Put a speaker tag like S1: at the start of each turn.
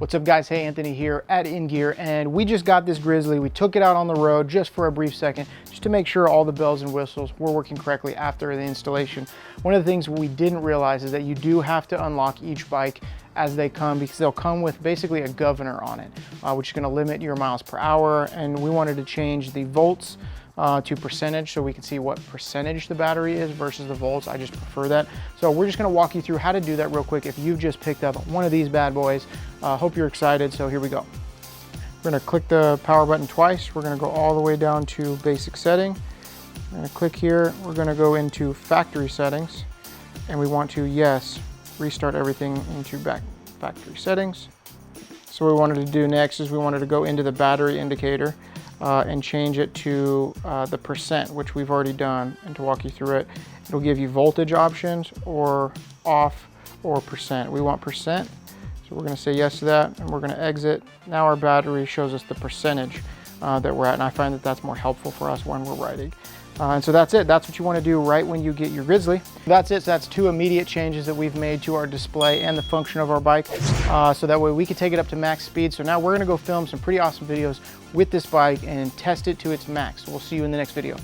S1: What's up guys, hey, Anthony here at inGear, and we just got this Grizzly. We took it out on the road just for a brief second, just to make sure all the bells and whistles were working correctly after the installation. One of the things we didn't realize is that you do have to unlock each bike as they come, because they'll come with basically a governor on it, which is going to limit your miles per hour. And we wanted to change the volts to percentage so we can see what percentage the battery is versus the volts. I just prefer that. So we're just going to walk you through how to do that real quick if you've just picked up one of these bad boys. Hope you're excited. So here we go. We're going to click the power button twice. We're going to go all the way down to basic setting. We're going to click here. We're going to go into factory settings, and we want to, yes, restart everything into factory settings. So what we wanted to do next is we wanted to go into the battery indicator and change it to the percent, which we've already done. And to walk you through it, it'll give you voltage options or off or percent. We want percent, so we're going to say yes to that, and we're going to exit. Now our battery shows us the percentage that we're at, and I find that that's more helpful for us when we're riding. And so that's it. That's what you want to do right when you get your Grizzly. That's it. So that's two immediate changes that we've made to our display and the function of our bike, so that way we can take it up to max speed. So now we're going to go film some pretty awesome videos with this bike and test it to its max. We'll see you in the next video.